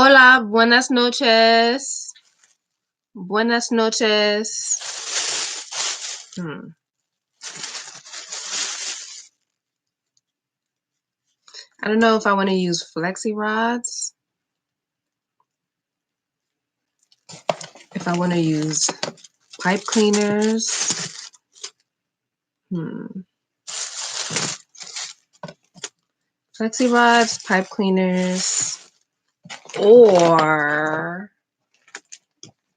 Hola, buenas noches. Buenas noches. I don't know if I want to use flexi rods. If I want to use pipe cleaners. Flexi rods, pipe cleaners, or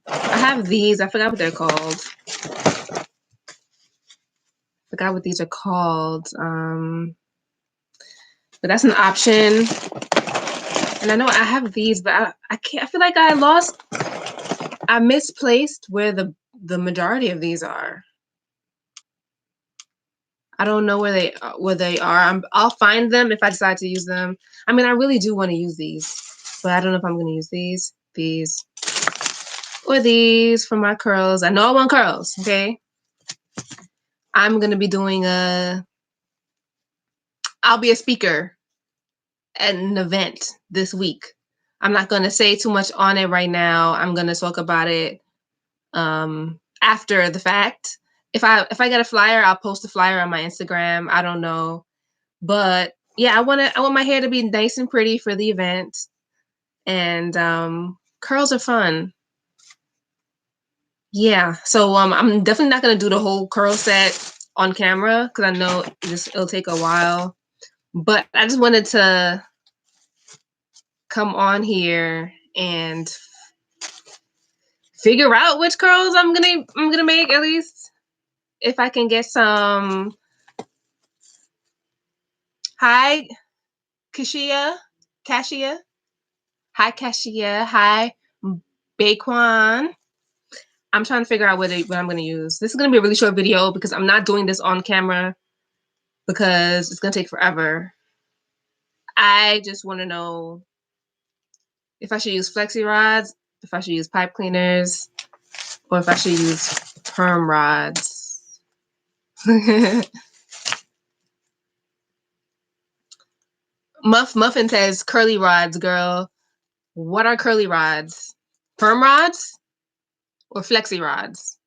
I have these. I forgot what they're called. Forgot what these are called. But that's an option. And I know I have these, but I can't. I feel like I misplaced where the majority of these are. I don't know where they are. I'll find them if I decide to use them. I mean, I really do want to use these, but I don't know if I'm going to use these, or these for my curls. I know I want curls. Okay, I'm going to be doing I'll be a speaker at an event this week. I'm not going to say too much on it right now. I'm going to talk about it after the fact. If I get a flyer, I'll post a flyer on my Instagram. I don't know. But yeah, I want my hair to be nice and pretty for the event. And curls are fun. Yeah. So I'm definitely not gonna do the whole curl set on camera because I know it'll take a while. But I just wanted to come on here and figure out which curls I'm gonna make, at least if I can get some. Hi, Kashia. Hi, Kashia. Hi, Baquan. I'm trying to figure out what I'm going to use. This is going to be a really short video because I'm not doing this on camera because it's going to take forever. I just want to know if I should use flexi rods, if I should use pipe cleaners, or if I should use perm rods. Muffin says curly rods, girl. What are curly rods? Perm rods or flexi rods?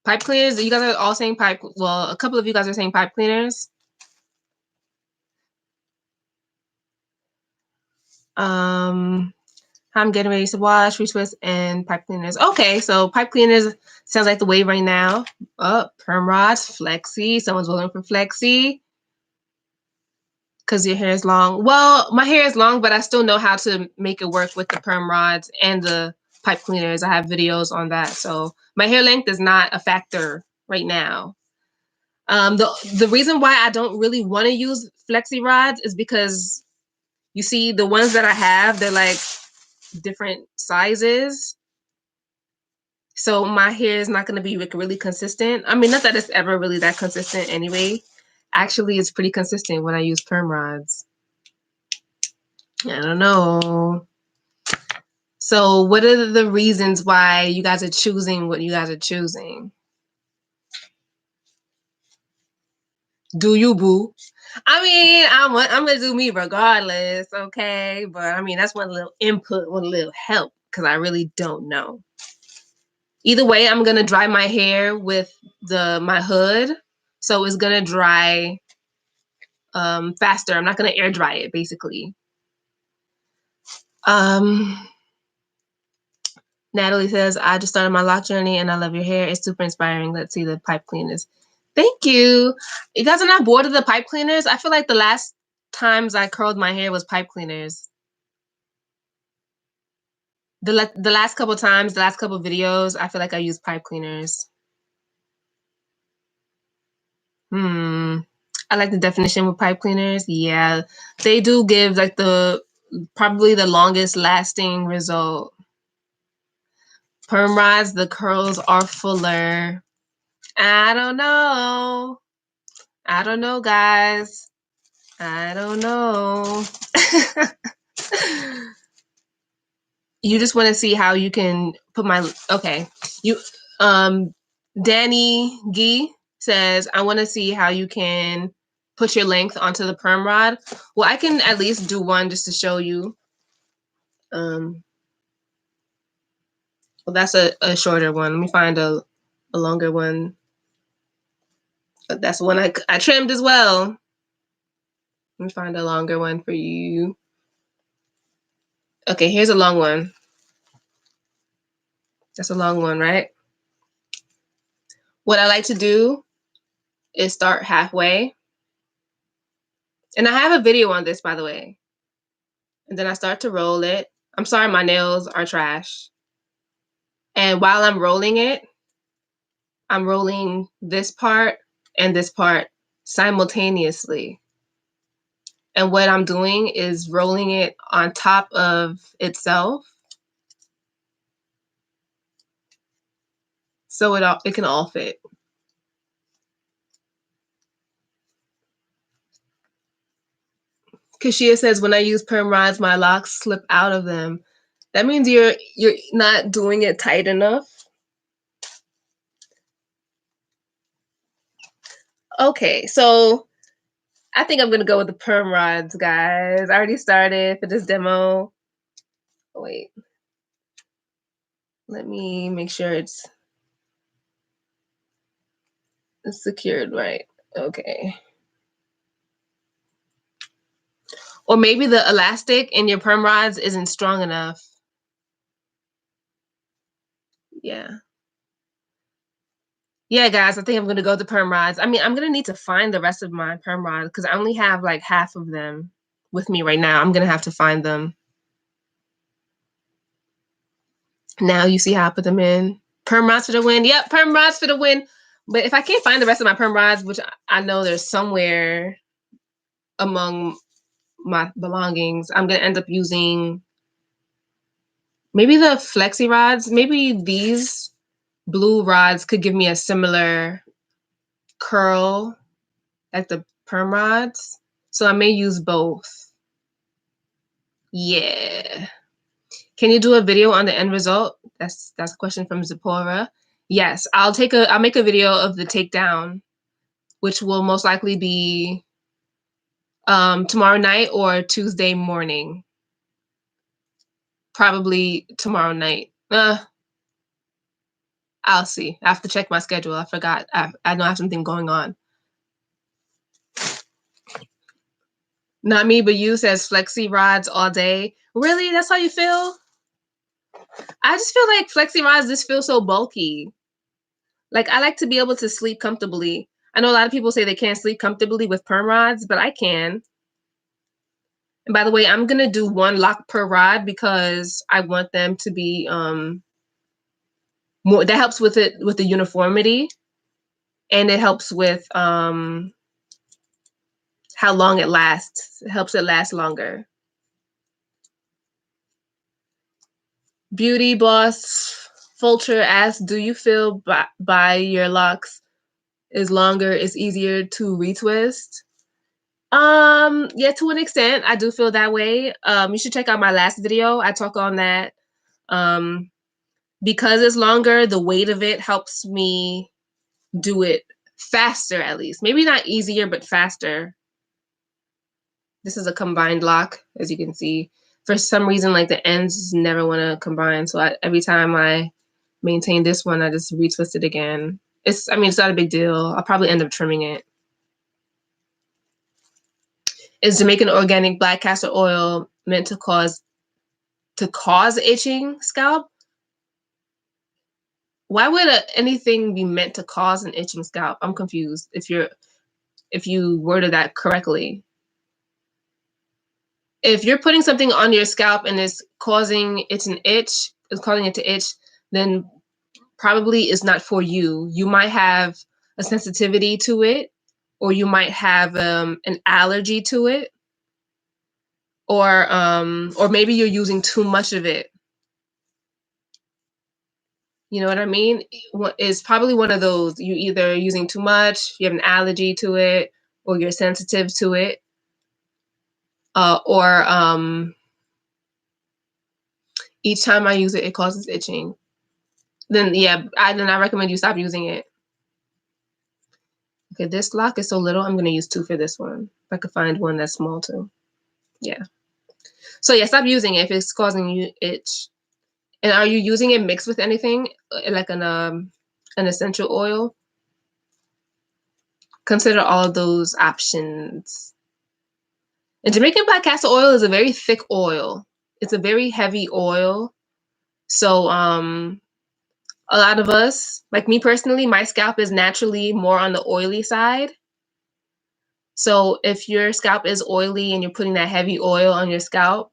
Pipe cleaners? You guys are all saying pipe. Well, a couple of you guys are saying pipe cleaners. I'm getting ready to wash, retwist, and pipe cleaners. Okay, so pipe cleaners sounds like the wave right now. Oh, perm rods, flexi. Someone's voting for flexi because your hair is long. Well, my hair is long, but I still know how to make it work with the perm rods and the pipe cleaners. I have videos on that. So my hair length is not a factor right now. The reason why I don't really want to use flexi rods is because you see the ones that I have, they're like different sizes. So my hair is not going to be really consistent. I mean, not that it's ever really that consistent anyway. Actually, it's pretty consistent when I use perm rods. I don't know. So what are the reasons why you guys are choosing what you guys are choosing? Do you, boo? I mean, I'm going to do me regardless, okay? But I mean, that's one little input, one little help, because I really don't know. Either way, I'm going to dry my hair with my hood. So it's going to dry faster. I'm not going to air dry it, basically. Natalie says, I just started my lock journey and I love your hair. It's super inspiring. Let's see the pipe cleaners. Thank you. You guys are not bored of the pipe cleaners? I feel like the last times I curled my hair was pipe cleaners. The last couple times, the last couple videos, I feel like I used pipe cleaners. I like the definition with pipe cleaners. Yeah, they do give like probably the longest lasting result. Perm rods, the curls are fuller. I don't know. I don't know, guys. I don't know. You just want to see how you can put okay. Danny Gee says, I want to see how you can put your length onto the perm rod. Well, I can at least do one just to show you. Well, that's a shorter one. Let me find a longer one. That's the one I trimmed as well. Let me find a longer one for you. Okay, here's a long one. That's a long one, right? What I like to do is start halfway. And I have a video on this, by the way. And then I start to roll it. I'm sorry, my nails are trash. And while I'm rolling it, I'm rolling this part and this part simultaneously. And what I'm doing is rolling it on top of itself. So it can all fit. Kashia says, when I use perm rods, my locks slip out of them. That means you're not doing it tight enough. Okay, so I think I'm gonna go with the perm rods, guys. I already started for this demo. Oh, wait. Let me make sure it's secured right. Okay. Or maybe the elastic in your perm rods isn't strong enough. Yeah. Yeah, guys, I think I'm gonna go with the perm rods. I mean, I'm gonna need to find the rest of my perm rods because I only have like half of them with me right now. I'm gonna have to find them. Now you see how I put them in. Perm rods for the win. Yep, perm rods for the win. But if I can't find the rest of my perm rods, which I know there's somewhere among my belongings, I'm gonna end up using maybe the flexi rods. Maybe these blue rods could give me a similar curl like the perm rods. So I may use both. Yeah. Can you do a video on the end result? That's a question from Zipporah. Yes, I'll make a video of the takedown, which will most likely be tomorrow night or Tuesday morning. Probably tomorrow night. I'll see. I have to check my schedule. I forgot. I know I have something going on. Not me, but you says flexi rods all day. Really? That's how you feel? I just feel like flexi rods just feel so bulky. Like, I like to be able to sleep comfortably. I know a lot of people say they can't sleep comfortably with perm rods, but I can. And by the way, I'm gonna do one lock per rod because I want them to be more. That helps with it with the uniformity, and it helps with how long it lasts. It helps it last longer. Beauty Boss Fulcher asks, do you feel by your locks is longer, it's easier to retwist? Yeah, to an extent, I do feel that way. You should check out my last video. I talk on that. Because it's longer, the weight of it helps me do it faster, at least. Maybe not easier, but faster. This is a combined lock, as you can see. For some reason, like the ends never want to combine. So every time I maintain this one, I just retwist it again. It's not a big deal. I'll probably end up trimming it. Is Jamaican organic black castor oil meant to cause itching scalp? Why would anything be meant to cause an itching scalp? I'm confused if you worded that correctly. If you're putting something on your scalp and it's causing it to itch, then probably it's not for you. You might have a sensitivity to it, or you might have an allergy to it, or maybe you're using too much of it. You know what I mean? It's probably one of those. You either using too much, you have an allergy to it, or you're sensitive to it, or each time I use it, it causes itching. Then I recommend you stop using it. Okay, this lock is so little. I'm gonna use 2 for this one. If I could find one that's small too. Yeah. So yeah, stop using it if it's causing you itch. And are you using it mixed with anything, like an essential oil? Consider all of those options. And Jamaican black castor oil is a very thick oil. It's a very heavy oil. So a lot of us, like me personally, my scalp is naturally more on the oily side. So if your scalp is oily and you're putting that heavy oil on your scalp,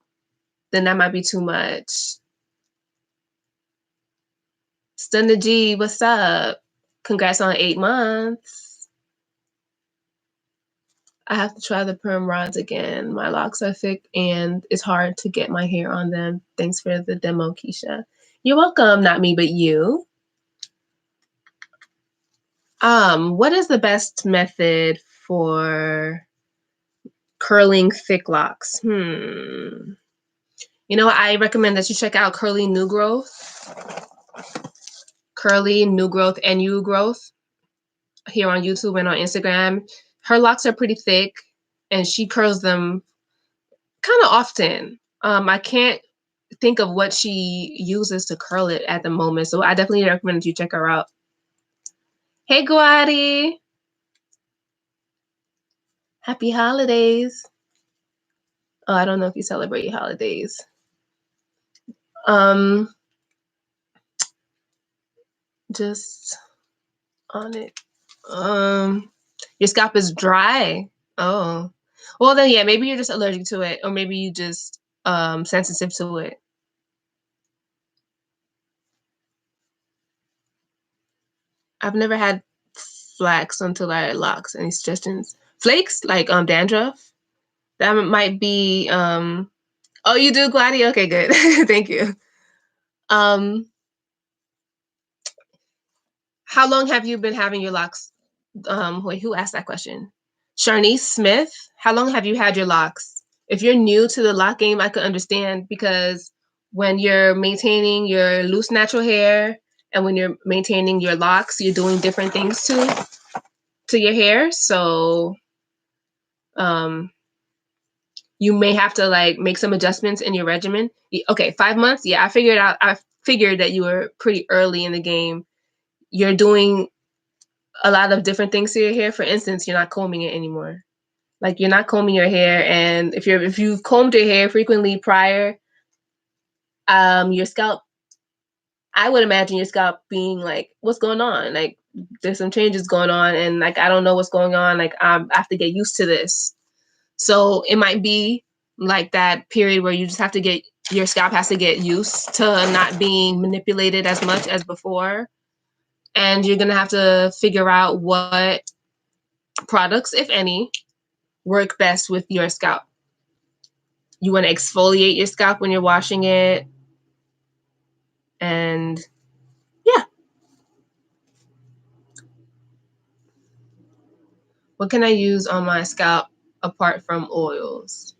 then that might be too much. Stunna G, what's up? Congrats on 8 months. I have to try the perm rods again. My locks are thick and it's hard to get my hair on them. Thanks for the demo, Keisha. You're welcome, not me, but you. What is the best method for curling thick locks? You know what? I recommend that you check out Curly New Growth. Curly New Growth and New Growth here on YouTube and on Instagram. Her locks are pretty thick and she curls them kind of often. I can't think of what she uses to curl it at the moment, so I definitely recommend that you check her out. Hey, Guadi. Happy holidays. Oh, I don't know if you celebrate holidays. Just on it. Your scalp is dry. Oh. Well, then, yeah, maybe you're just allergic to it, or maybe you just sensitive to it. I've never had flax until I had locks. Any suggestions? Flakes, like dandruff? That might be oh, you do, Gladys? Okay, good. Thank you. How long have you been having your locks? Wait, who asked that question? Sharnice Smith, how long have you had your locks? If you're new to the lock game, I could understand, because when you're maintaining your loose natural hair and when you're maintaining your locks, you're doing different things to your hair. So you may have to like make some adjustments in your regimen. Okay, 5 months. Yeah, I figured that you were pretty early in the game. You're doing a lot of different things to your hair. For instance, you're not combing it anymore. Like, you're not combing your hair, and if you've combed your hair frequently prior, your scalp, I would imagine your scalp being like, what's going on? Like, there's some changes going on, and like, I don't know what's going on. Like, I have to get used to this. So it might be like that period where you just have to get, your scalp has to get used to not being manipulated as much as before. And you're gonna have to figure out what products, if any, work best with your scalp. You want to exfoliate your scalp when you're washing it. And yeah. What can I use on my scalp apart from oils?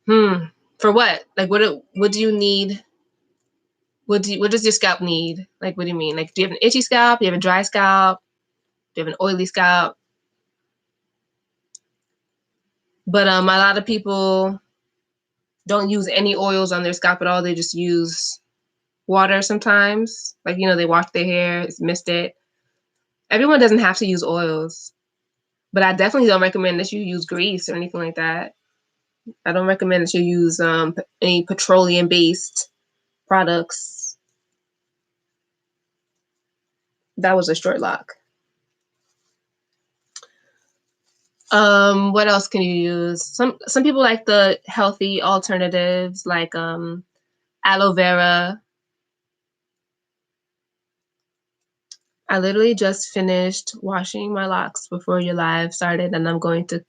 For what? Like, what do you need? What does your scalp need? Like, what do you mean? Like, do you have an itchy scalp? Do you have a dry scalp? Do you have an oily scalp? But a lot of people don't use any oils on their scalp at all. They just use water sometimes. Like, they wash their hair, it's misted. Everyone doesn't have to use oils. But I definitely don't recommend that you use grease or anything like that. I don't recommend that you use any petroleum-based products. That was a short lock. What else can you use? Some people like the healthy alternatives, like aloe vera. I literally just finished washing my locks before your live started, and I'm going to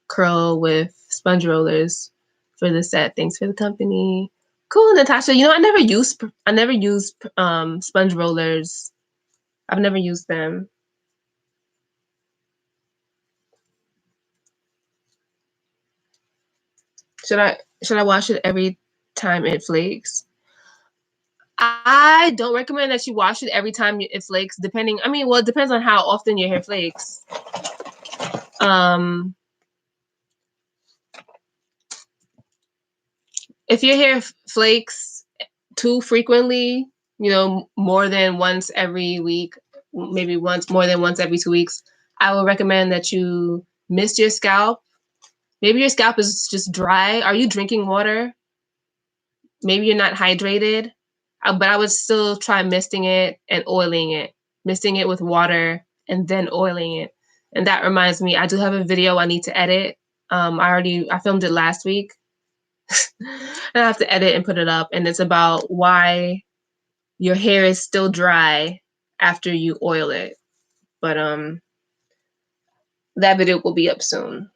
curl with sponge rollers for the set. Thanks for the company. Cool, Natasha. I never use sponge rollers. I've never used them. Should I wash it every time it flakes? I don't recommend that you wash it every time it flakes, it depends on how often your hair flakes. If your hair flakes too frequently, you know, more than once every week, maybe more than once every 2 weeks, I would recommend that you mist your scalp. Maybe your scalp is just dry. Are you drinking water? Maybe you're not hydrated, but I would still try misting it and oiling it, misting it with water and then oiling it. And that reminds me, I do have a video I need to edit. I filmed it last week. And I have to edit and put it up. And it's about why your hair is still dry after you oil it. But that video will be up soon.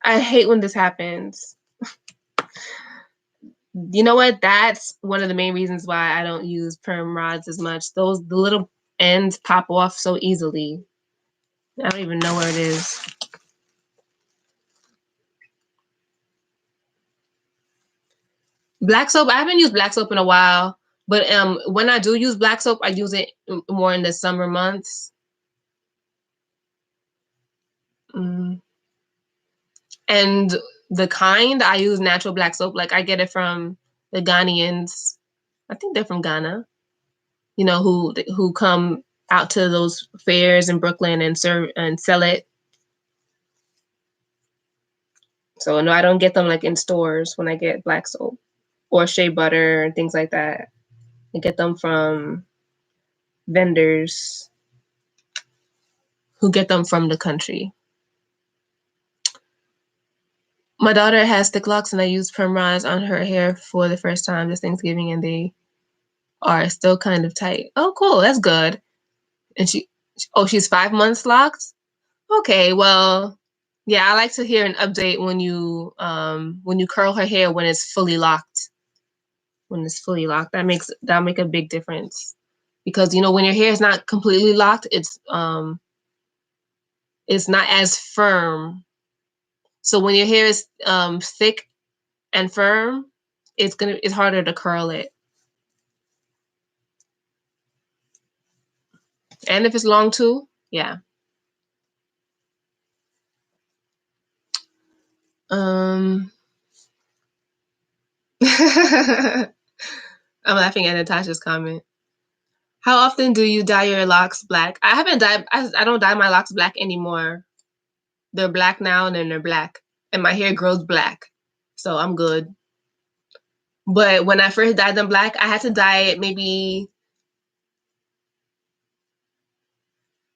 I hate when this happens. You know what? That's one of the main reasons why I don't use perm rods as much. The little ends pop off so easily. I don't even know where it is. Black soap. I haven't used black soap in a while, but when I do use black soap, I use it more in the summer months. And the kind I use natural black soap, like I get it from the Ghanaians. I think they're from Ghana. You know, who come out to those fairs in Brooklyn and serve and sell it. So no, I don't get them like in stores when I get black soap or shea butter and things like that. I get them from vendors who get them from the country. My daughter has thick locks and I used perm rods on her hair for the first time this Thanksgiving and they are still kind of tight. Oh, cool. That's good. And she's 5 months locked? Okay, well, yeah, I like to hear an update when you curl her hair when it's fully locked. When it's fully locked, that'll make a big difference. Because you know, when your hair is not completely locked, it's not as firm. So when your hair is thick and firm, it's harder to curl it. And if it's long too, yeah. I'm laughing at Natasha's comment. How often do you dye your locks black? I haven't dyed. I don't dye my locks black anymore. They're black now, and then they're black, and my hair grows black, so I'm good. But when I first dyed them black, I had to dye it maybe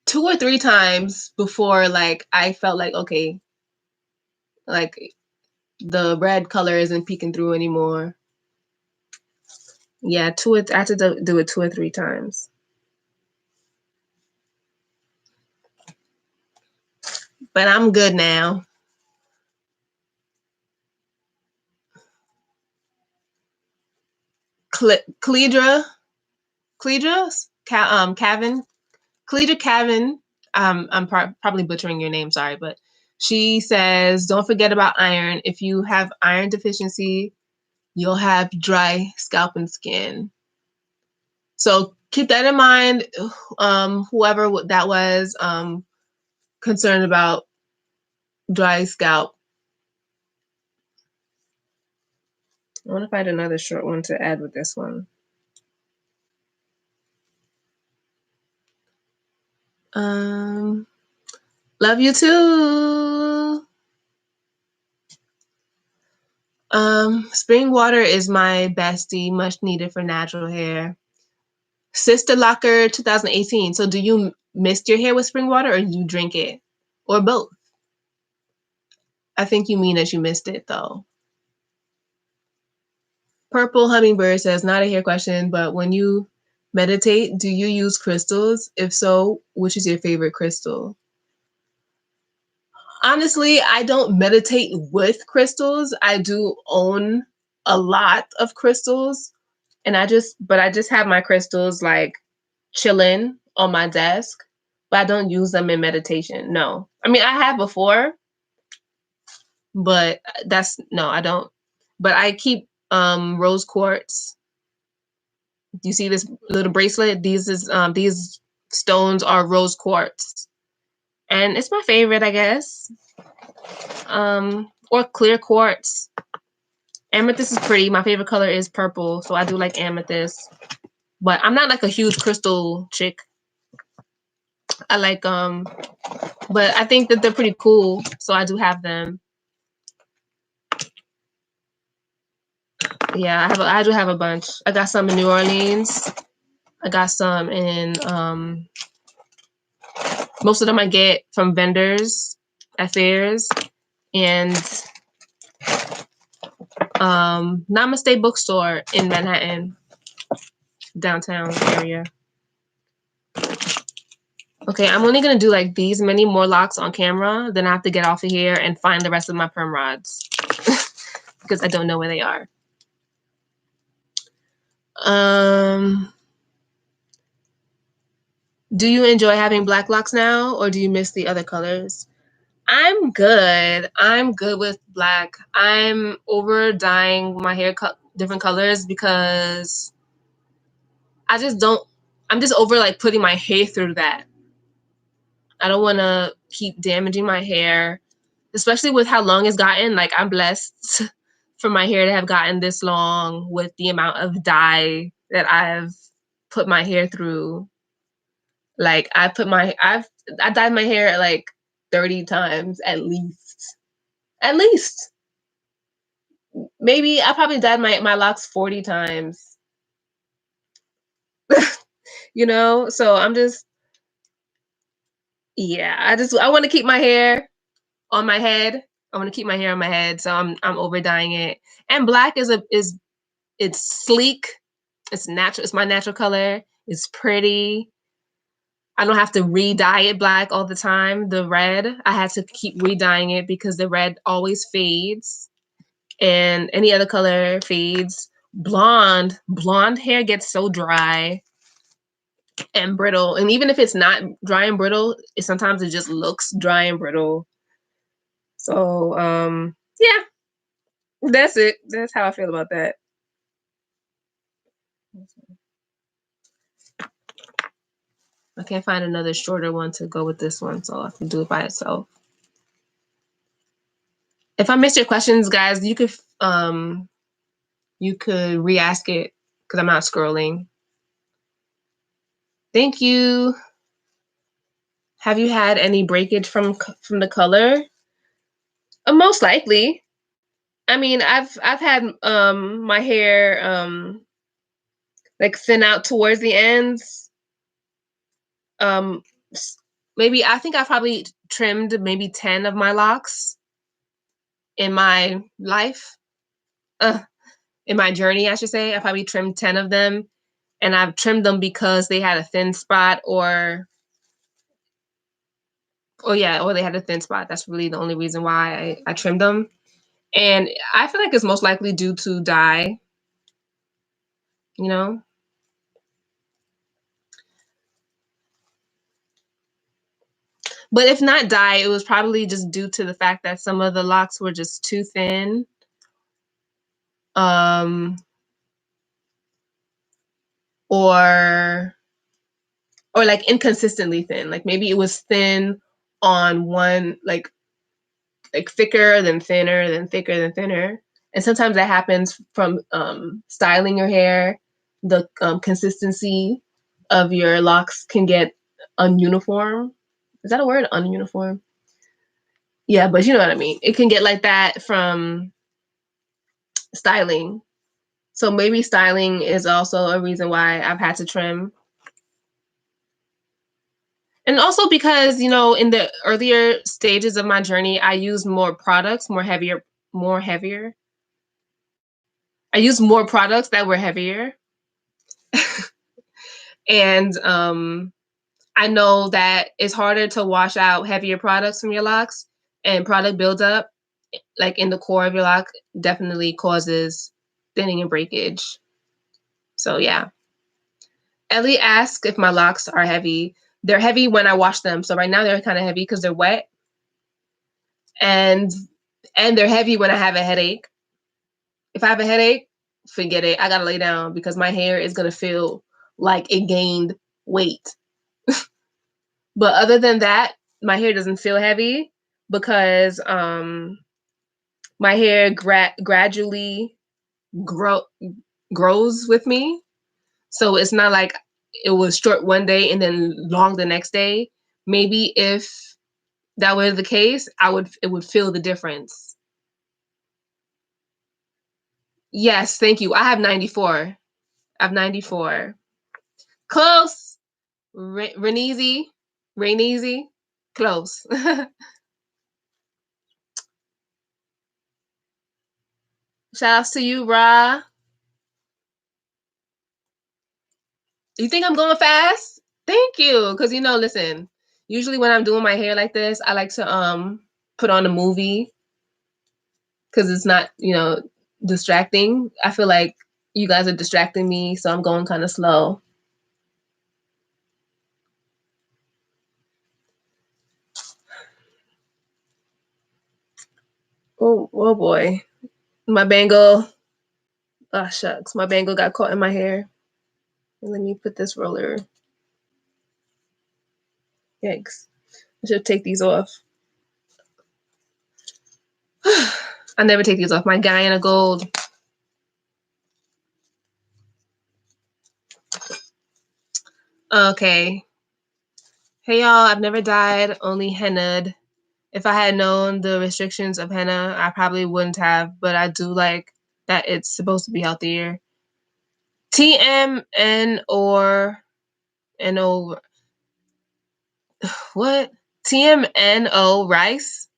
2 or 3 times before like I felt like okay, like the red color isn't peeking through anymore. Yeah, I had to do it 2 or 3 times. But I'm good now. Cledra, Cavan, Cledra Cavan. I'm probably butchering your name. Sorry, but she says, don't forget about iron. If you have iron deficiency, you'll have dry scalp and skin. So keep that in mind. Whoever that was concerned about dry scalp. I want to find another short one to add with this one. Love you too. Spring water is my bestie, much needed for natural hair. Sister Locker 2018. So do you mist your hair with spring water or do you drink it? Or both? I think you mean that you missed it though. Purple Hummingbird says, not a hair question, but when you meditate, do you use crystals? If so, which is your favorite crystal? Honestly, I don't meditate with crystals. I do own a lot of crystals, and I just have my crystals like chilling on my desk, but I don't use them in meditation. No. I mean, I have before, but no, I don't. But I keep rose quartz. Do you see this little bracelet? These stones are rose quartz. And it's my favorite, I guess. Or clear quartz. Amethyst is pretty. My favorite color is purple, so I do like amethyst. But I'm not like a huge crystal chick. I like but I think that they're pretty cool, so I do have them. Yeah, I do have a bunch. I got some in New Orleans. I got some in most of them I get from vendors at fairs and Namaste bookstore in Manhattan, downtown area. Okay, I'm only gonna do like these many more locks on camera, then I have to get off of here and find the rest of my perm rods because I don't know where they are. Do you enjoy having black locks now, or do you miss the other colors? I'm good. I'm good with black. I'm over dyeing my hair different colors because I just don't. I'm just over like putting my hair through that. I don't want to keep damaging my hair, especially with how long it's gotten. Like I'm blessed for my hair to have gotten this long with the amount of dye that I've put my hair through. Like I dyed my hair like 30 times at least. At least. Maybe I probably dyed my locks 40 times. You know? So I'm just yeah, I want to keep my hair on my head. I want to keep my hair on my head, so I'm over dyeing it. And black is it's sleek. It's natural. It's my natural color. It's pretty. I don't have to re-dye it black all the time. The red, I had to keep re-dyeing it because the red always fades and any other color fades. Blonde hair gets so dry and brittle. And even if it's not dry and brittle, sometimes it just looks dry and brittle. So, yeah, that's it. That's how I feel about that. I can't find another shorter one to go with this one, so I have to do it by itself. If I missed your questions, guys, you could re-ask it because I'm not scrolling. Thank you. Have you had any breakage from the color? Most likely. I mean, I've had my hair like thin out towards the ends. Maybe I think I probably trimmed maybe 10 of my locks in my life. In my journey, I should say. I probably trimmed 10 of them, and I've trimmed them because they had a thin spot or they had a thin spot. That's really the only reason why I trimmed them. And I feel like it's most likely due to dye, you know? But if not dye, it was probably just due to the fact that some of the locks were just too thin. Or like inconsistently thin. Like maybe it was thin on one, like thicker than thinner, then thicker than thinner. And sometimes that happens from styling your hair. The consistency of your locks can get ununiform. Is that a word? Ununiform? Yeah, but you know what I mean. It can get like that from styling. So maybe styling is also a reason why I've had to trim. And also because, you know, in the earlier stages of my journey, I used more products, more heavier. I used more products that were heavier. And I know that it's harder to wash out heavier products from your locks, and product buildup, like in the core of your lock, definitely causes thinning and breakage. So yeah. Ellie asked if my locks are heavy. They're heavy when I wash them. So right now they're kind of heavy because they're wet. And they're heavy when I have a headache. If I have a headache, forget it. I gotta lay down because my hair is gonna feel like it gained weight. But other than that, my hair doesn't feel heavy because my hair gradually grow grows with me. So it's not like it was short one day and then long the next day. Maybe if that were the case, it would feel the difference. Yes, thank you. I have 94. I have 94. Close. Reneezy. Raineezy. Close. Shout outs to you, Ra. You think I'm going fast? Thank you. Cause listen, usually when I'm doing my hair like this, I like to put on a movie because it's not, distracting. I feel like you guys are distracting me, so I'm going kind of slow. Oh boy. My bangle. Oh shucks. My bangle got caught in my hair. Let me put this roller. Yikes. I should take these off. I never take these off. My Guyana Gold. Okay. Hey y'all, I've never dyed, only hennaed. If I had known the restrictions of henna, I probably wouldn't have, but I do like that it's supposed to be healthier. TMN or NO what? TMNO rice?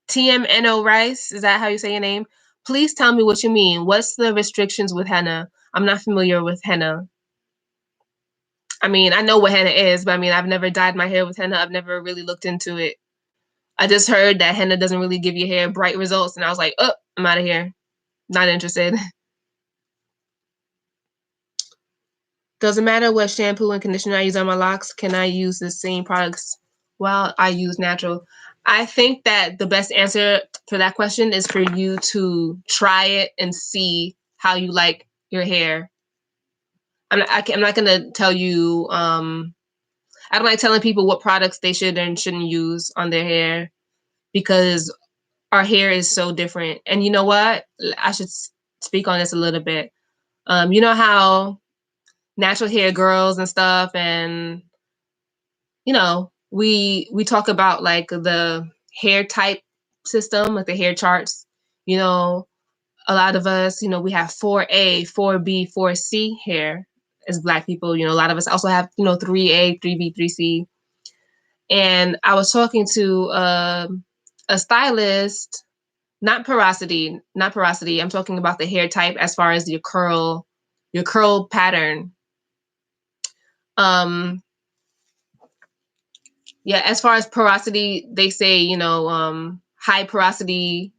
TMNO rice? Is that how you say your name? Please tell me what you mean. What's the restrictions with henna? I'm not familiar with henna. I mean, I know what henna is, but I mean, I've never dyed my hair with henna. I've never really looked into it. I just heard that henna doesn't really give your hair bright results, and I was like, oh, I'm out of here. Not interested. Doesn't matter what shampoo and conditioner I use on my locks. Can I use the same products while I use natural? I think that the best answer for that question is for you to try it and see how you like your hair. I'm not gonna tell you. I don't like telling people what products they should and shouldn't use on their hair because our hair is so different. And you know what? I should speak on this a little bit. You know how natural hair girls and stuff, and we talk about like the hair type system, like the hair charts. You know, a lot of us, we have 4A, 4B, 4C hair as Black people. A lot of us also have 3A, 3B, 3C. And I was talking to a stylist, not porosity, not porosity. I'm talking about the hair type as far as your curl pattern. Um, yeah, as far as porosity, they say, high porosity,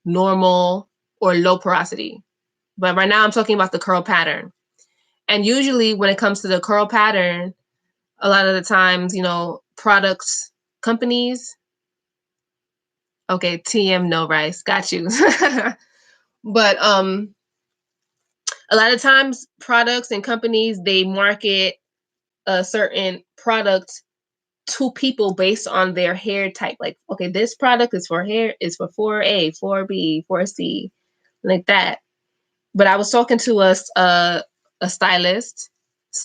normal, or low porosity. But right now I'm talking about the curl pattern. And usually when it comes to the curl pattern, a lot of the times, products, companies, okay, TM no rice, got you. But a lot of times products and companies, they market a certain product to people based on their hair type. Like, okay, this product is for hair, is for 4A, 4B, 4C, like that. But I was talking to a stylist,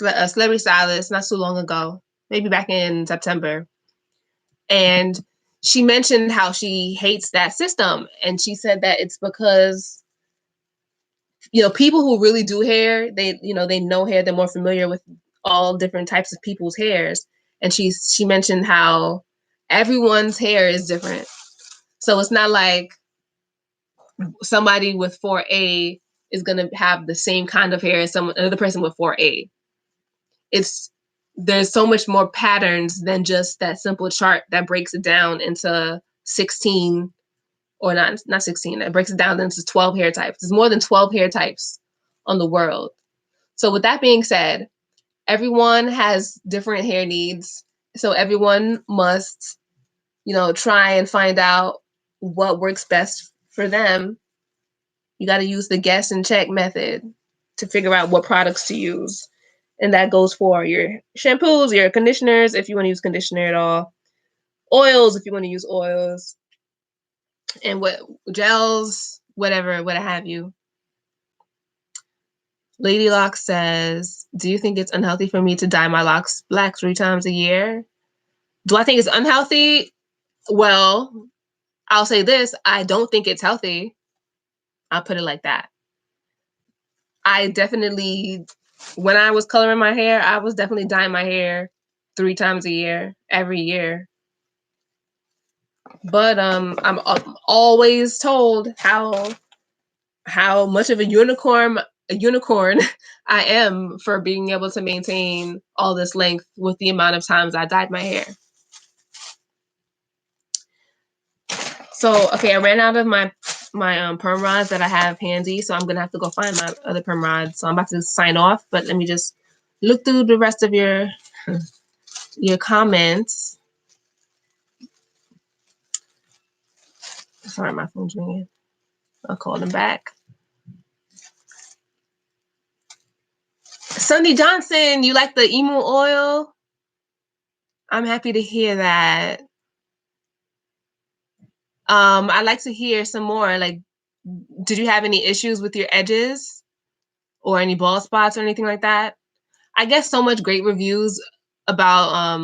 a celebrity stylist, not so long ago, maybe back in September, and she mentioned how she hates that system, and she said that it's because people who really do hair, they know hair, they're more familiar with all different types of people's hairs, and she mentioned how everyone's hair is different, so it's not like somebody with 4A is going to have the same kind of hair as another person with 4A. It's There's so much more patterns than just that simple chart that breaks it down into 16, or not 16, that breaks it down into 12 hair types. There's more than 12 hair types on the world. So with that being said, everyone has different hair needs. So everyone must, try and find out what works best for them. You got to use the guess and check method to figure out what products to use. And that goes for your shampoos, your conditioners, if you want to use conditioner at all, oils, if you want to use oils, and what gels, whatever, what have you. Lady Locks says, do you think it's unhealthy for me to dye my locks black 3 times a year? Do I think it's unhealthy? Well, I'll say this. I don't think it's healthy. I'll put it like that. I definitely, when I was coloring my hair, I was definitely dyeing my hair 3 times a year, every year. But I'm always told how much of a unicorn I am for being able to maintain all this length with the amount of times I dyed my hair. So, okay, I ran out of my perm rods that I have handy, so I'm gonna have to go find my other perm rods. So I'm about to sign off, but let me just look through the rest of your comments. Sorry, my phone's ringing. I'll call them back. Sunny Johnson, you like the emu oil? I'm happy to hear that. I'd like to hear some more. Like, did you have any issues with your edges or any bald spots or anything like that? I get so much great reviews about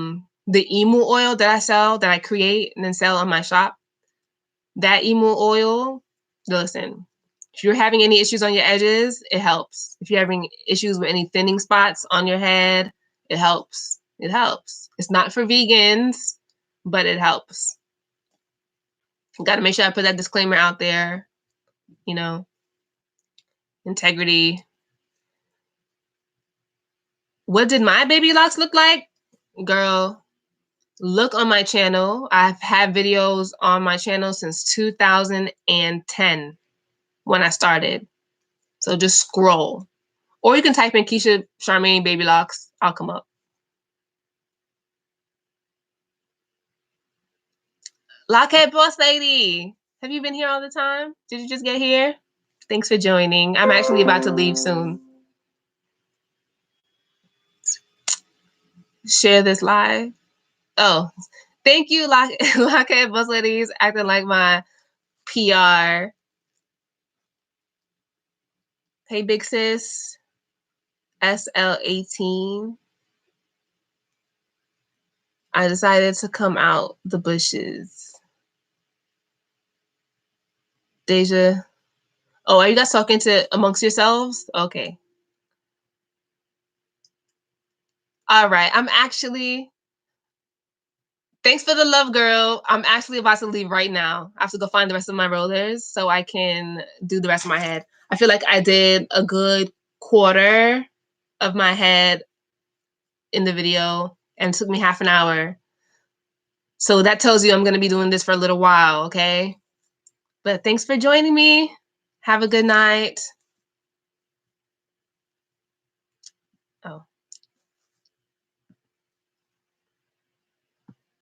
the emu oil that I sell, that I create and then sell on my shop. That emu oil, listen, if you're having any issues on your edges, it helps. If you're having issues with any thinning spots on your head, it helps. It helps. It's not for vegans, but it helps. Got to make sure I put that disclaimer out there, you know, integrity. What did my baby locks look like? Girl, look on my channel. I've had videos on my channel since 2010 when I started. So just scroll. Or you can type in Keisha Charmaine baby locks. I'll come up. Lockhead boss lady. Have you been here all the time? Did you just get here? Thanks for joining. I'm actually about to leave soon. Share this live. Oh, thank you, Lockhead boss ladies, acting like my PR. Hey, big sis. SL18. I decided to come out the bushes. Deja. Oh, are you guys talking to amongst yourselves? Okay. All right. Thanks for the love, girl. I'm actually about to leave right now. I have to go find the rest of my rollers so I can do the rest of my head. I feel like I did a good quarter of my head in the video and it took me half an hour. So that tells you I'm going to be doing this for a little while, okay? But thanks for joining me. Have a good night.